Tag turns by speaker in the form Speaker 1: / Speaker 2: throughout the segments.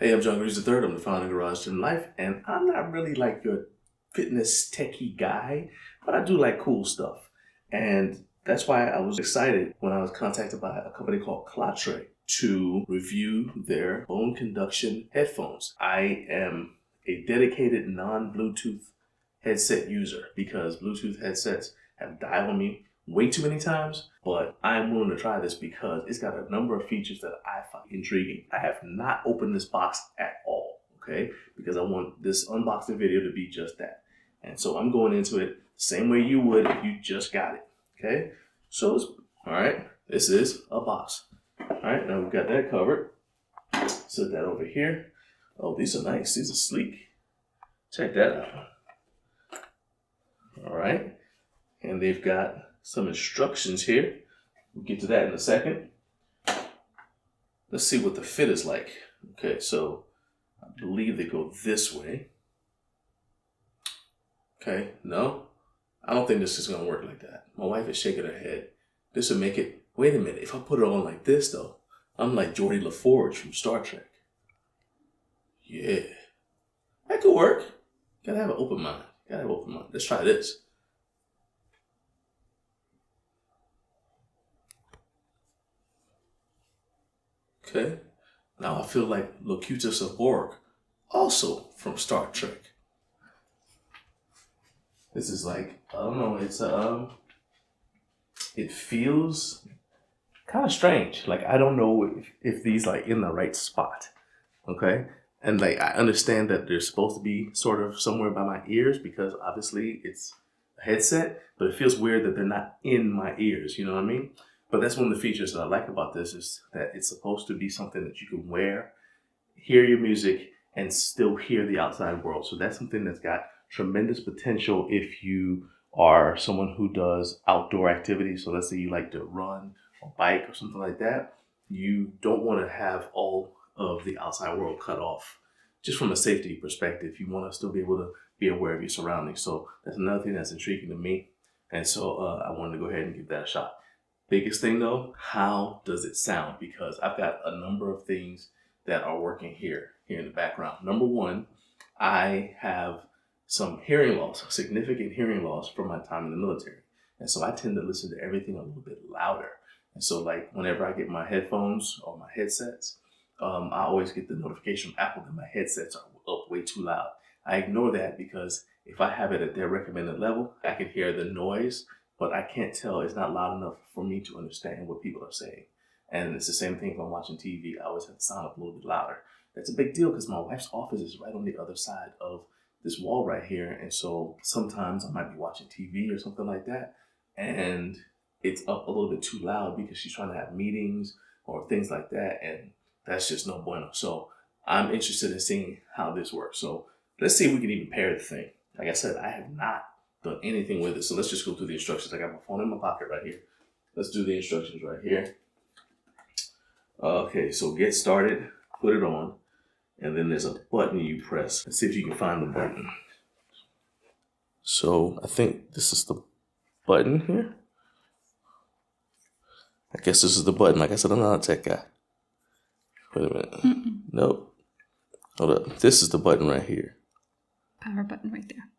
Speaker 1: Hey, I'm John Greaves III. I'm the founder of Garage Gym Life, and I'm not really like your fitness techie guy, but I do like cool stuff. And that's why I was excited when I was contacted by a company called Klatre to review their bone conduction headphones. I am a dedicated non-Bluetooth headset user because Bluetooth headsets have died on me way too many times, but I'm willing to try this because it's got a number of features that I find intriguing. I have not opened this box at all, okay? Because I want this unboxing video to be just that. And so I'm going into it the same way you would if you just got it, okay? So, all right, this is a box. All right, now we've got that covered. Set that over here. Oh, these are nice. These are sleek. Check that out. All right, and they've got some instructions here. We'll get to that in a second. Let's see what the fit is like. Okay, so I believe they go this way. Okay, no, I don't think this is gonna work like that. My wife is shaking her head. This would make it, wait a minute, if I put it on like this though, I'm like Geordi LaForge from Star Trek. Yeah, that could work. Gotta have an open mind. Let's try this. Okay, now I feel like Locutus of Borg, also from Star Trek. This is like, I don't know, it's it feels kind of strange. Like I don't know if these like in the right spot. Okay, and like I understand that they're supposed to be sort of somewhere by my ears because obviously it's a headset, but it feels weird that they're not in my ears. You know what I mean? But that's one of the features that I like about this is that it's supposed to be something that you can wear, hear your music, and still hear the outside world. So that's something that's got tremendous potential if you are someone who does outdoor activities. So let's say you like to run or bike or something like that. You don't want to have all of the outside world cut off. Just from a safety perspective, you want to still be able to be aware of your surroundings. So that's another thing that's intriguing to me. And so I wanted to go ahead and give that a shot. Biggest thing though, how does it sound? Because I've got a number of things that are working here in the background. Number one, I have some hearing loss, significant hearing loss from my time in the military. And so I tend to listen to everything a little bit louder. And so like whenever I get my headphones or my headsets, I always get the notification from Apple that my headsets are up way too loud. I ignore that because if I have it at their recommended level, I can hear the noise, but I can't tell, it's not loud enough for me to understand what people are saying. And it's the same thing if I'm watching TV, I always have to sound up a little bit louder. That's a big deal because my wife's office is right on the other side of this wall right here. And so sometimes I might be watching TV or something like that, and it's up a little bit too loud because she's trying to have meetings or things like that. And that's just no bueno. So I'm interested in seeing how this works. So let's see if we can even pair the thing. Like I said, I have not done anything with it. So let's just go through the instructions. I got my phone in my pocket right here. Let's do the instructions right here. Okay, so get started, put it on, and then there's a button you press. Let's see if you can find the button. So I think this is the button here. I guess this is the button. Like I said, I'm not a tech guy. Wait a minute. Nope. Hold up. This is the button right here.
Speaker 2: Power button right there.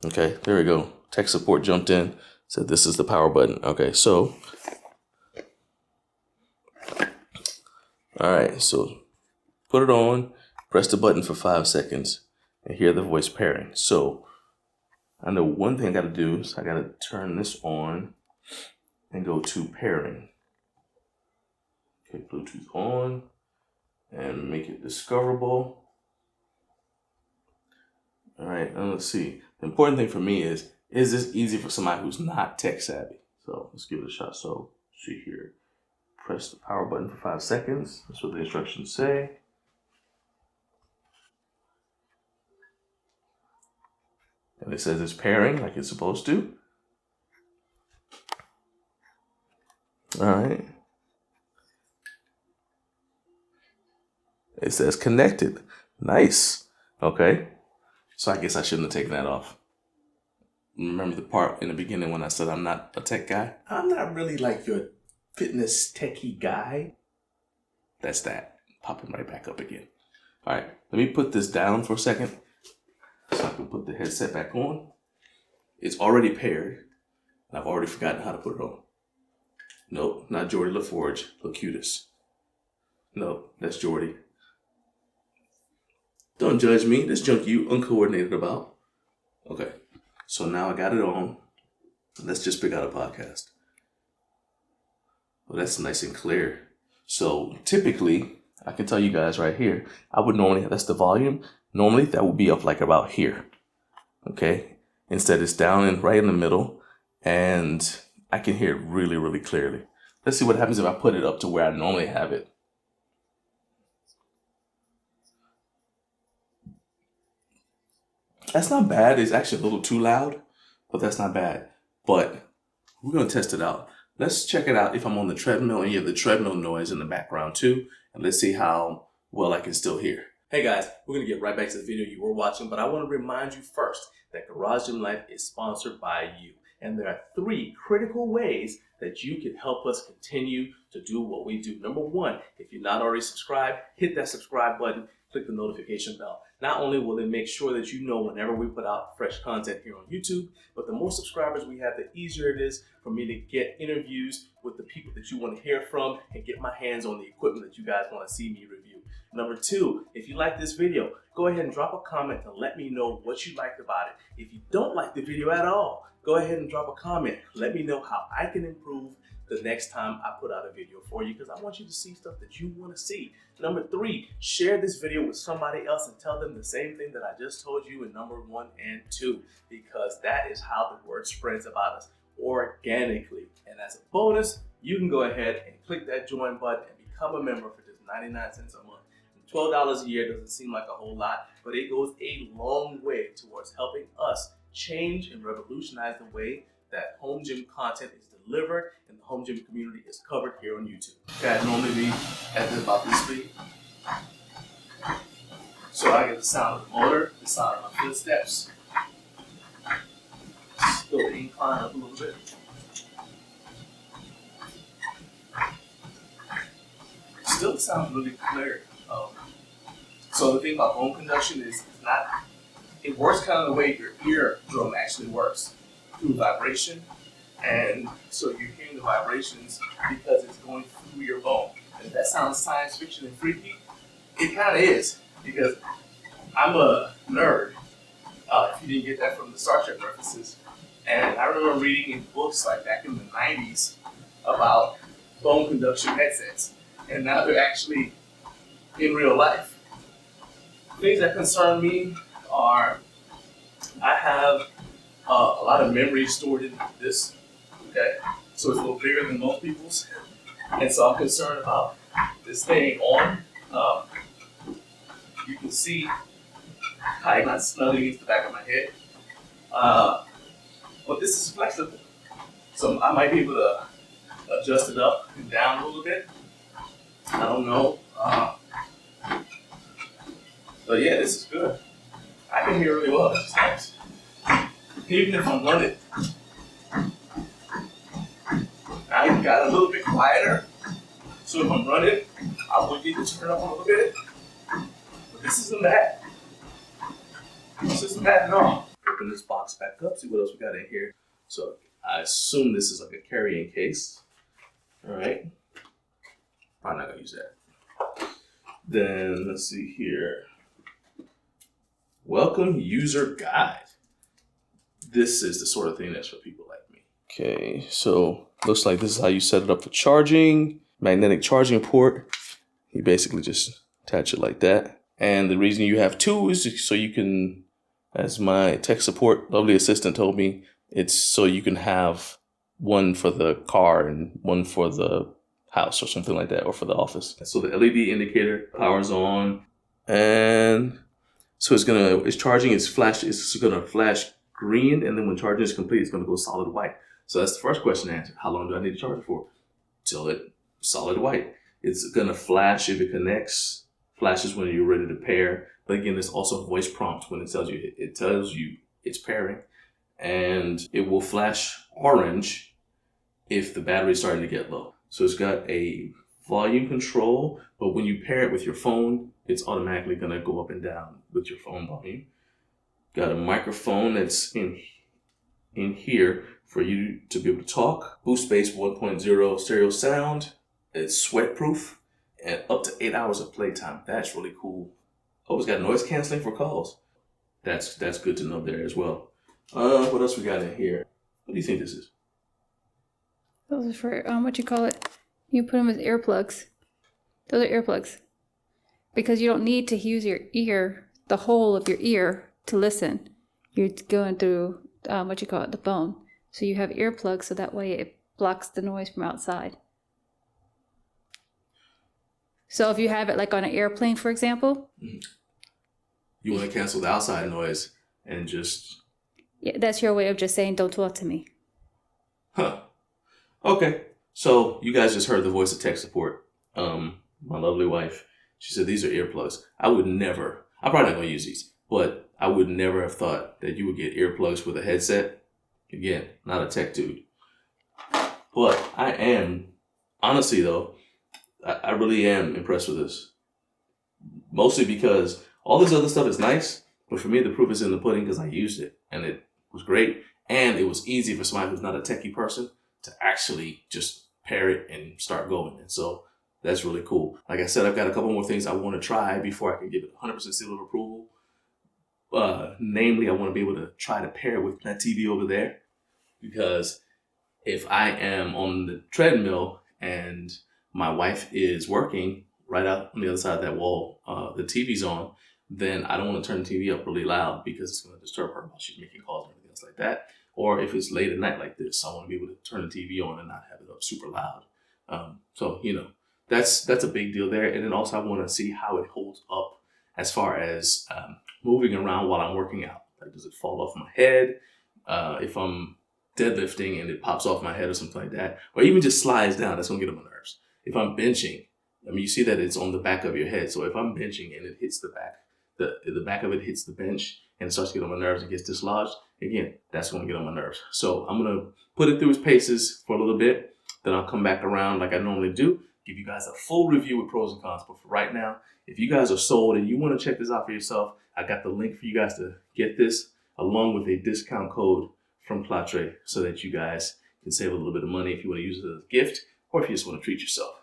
Speaker 1: Okay, there we go. Tech support jumped in, said this is the power button. Okay, so. All right, so put it on, press the button for 5 seconds, and hear the voice pairing. So I know one thing I got to do is I got to turn this on and go to pairing. Okay, Bluetooth on and make it discoverable. All right, now let's see. The important thing for me is this easy for somebody who's not tech savvy? So let's give it a shot. So see here, press the power button for 5 seconds. That's what the instructions say. And it says it's pairing like it's supposed to. All right. It says connected. Nice. Okay. So I guess I shouldn't have taken that off. Remember the part in the beginning when I said I'm not a tech guy? I'm not really like your fitness techie guy. That's that. popping right back up again. All right, let me put this down for a second so I can put the headset back on. It's already paired, and I've already forgotten how to put it on. Nope, not Jordy LaForge, Locutus. No, that's Jordy. Don't judge me. This junk you uncoordinated about. Okay, so now I got it on. Let's just pick out a podcast. Well, that's nice and clear. So typically, I can tell you guys right here, I would normally, that's the volume. Normally that would be up like about here. Okay. Instead it's down and right in the middle, and I can hear it really, really clearly. Let's see what happens if I put it up to where I normally have it. That's not bad. It's actually a little too loud, but that's not bad. But we're going to test it out. Let's check it out if I'm on the treadmill and you have the treadmill noise in the background too. And let's see how well I can still hear. Hey guys, we're going to get right back to the video you were watching, but I want to remind you first that Garage Gym Life is sponsored by you. And there are 3 critical ways that you can help us continue to do what we do. Number 1, if you're not already subscribed, hit that subscribe button, click the notification bell. Not only will it make sure that you know whenever we put out fresh content here on YouTube, but the more subscribers we have, the easier it is for me to get interviews with the people that you want to hear from and get my hands on the equipment that you guys want to see me review. Number 2, if you like this video, go ahead and drop a comment to let me know what you liked about it. If you don't like the video at all, go ahead and drop a comment. Let me know how I can improve the next time I put out a video for you, because I want you to see stuff that you want to see. Number 3, share this video with somebody else and tell them the same thing that I just told you in number 1 and 2, because that is how the word spreads about us organically. And as a bonus, you can go ahead and click that join button and become a member for just 99 cents a month. $12 a year doesn't seem like a whole lot, but it goes a long way towards helping us change and revolutionize the way that home gym content is delivered and the home gym community is covered here on YouTube. Okay, I'd normally be at about this speed. So I get the sound of the motor, the sound of my footsteps. Just go the incline up a little bit. Still sounds really clear. So the thing about bone conduction is it works kind of the way your eardrum actually works, through vibration. And so you're hearing the vibrations because it's going through your bone. And if that sounds science fiction and freaky, it kind of is, because I'm a nerd, if you didn't get that from the Star Trek references. And I remember reading in books like back in the 90s about bone conduction headsets. And now they're actually in real life. Things that concern me are, I have a lot of memory stored in this, okay? So it's a little bigger than most people's. And so I'm concerned about this staying on. You can see how it got snug against the back of my head. But this is flexible. So I might be able to adjust it up and down a little bit. I don't know. But yeah, this is good. I can hear really well. This is nice. Even if I'm running. I got a little bit quieter. So if I'm running, I would need to turn up a little bit. But this isn't bad. This isn't bad at all. Open this box back up, see what else we got in here. So I assume this is like a carrying case. All right. I'm not gonna use that. Then let's see here. Welcome user guide. This is the sort of thing that's for people like me. Okay, so looks like this is how you set it up for charging. Magnetic charging port. You basically just attach it like that. And the reason you have 2 is so you can, as my tech support lovely assistant told me, it's so you can have one for the car and one for the house or something like that, or for the office. So the LED indicator powers on, and so it's charging, it's gonna flash green, and then when charging is complete, it's gonna go solid white. So that's the first question to answer. How long do I need to charge it for? Till it's solid white. It's gonna flash if it connects, flashes when you're ready to pair. But again, there's also a voice prompt when it tells you it's pairing, and it will flash orange if the battery is starting to get low. So it's got a volume control, but when you pair it with your phone, it's automatically going to go up and down with your phone volume. Got a microphone that's in here for you to be able to talk. Boost Bass 1.0 stereo sound. It's sweat proof and up to 8 hours of playtime. That's really cool. Oh, it's got noise canceling for calls. That's good to know there as well. What else we got in here? What do you think this is?
Speaker 2: Those are for, what you call it? You put them as earplugs. Those are earplugs. Because you don't need to use your ear, the whole of your ear, to listen. You're going through, the bone. So you have earplugs so that way it blocks the noise from outside. So if you have it like on an airplane, for example.
Speaker 1: You want to cancel the outside noise and just...
Speaker 2: Yeah, that's your way of just saying, don't talk to me.
Speaker 1: Huh. Okay. So you guys just heard the voice of tech support. My lovely wife. She said these are earplugs. I'm probably not going to use these, but I would never have thought that you would get earplugs with a headset. Again, not a tech dude. But I am, honestly though, I really am impressed with this. Mostly because all this other stuff is nice, but for me the proof is in the pudding because I used it and it was great. And it was easy for somebody who's not a techie person to actually just pair it and start going. And so that's really cool. Like I said, I've got a couple more things I want to try before I can give it 100% seal of approval. Namely, I want to be able to try to pair it with that TV over there. Because if I am on the treadmill and my wife is working right out on the other side of that wall, the TV's on, then I don't want to turn the TV up really loud because it's going to disturb her while she's making calls and everything else like that. Or if it's late at night like this, I want to be able to turn the TV on and not have it up super loud. So, that's a big deal there. And then also I want to see how it holds up as far as moving around while I'm working out. Like, does it fall off my head? If I'm deadlifting and it pops off my head or something like that, or even just slides down, that's going to get on my nerves. If I'm benching, you see that it's on the back of your head. So if I'm benching and it hits the back, the back of it hits the bench and it starts to get on my nerves and gets dislodged, again, that's going to get on my nerves. So I'm going to put it through its paces for a little bit. Then I'll come back around like I normally do, give you guys a full review with pros and cons. But for right now, if you guys are sold and you want to check this out for yourself, I got the link for you guys to get this along with a discount code from Klatre so that you guys can save a little bit of money if you want to use it as a gift or if you just want to treat yourself.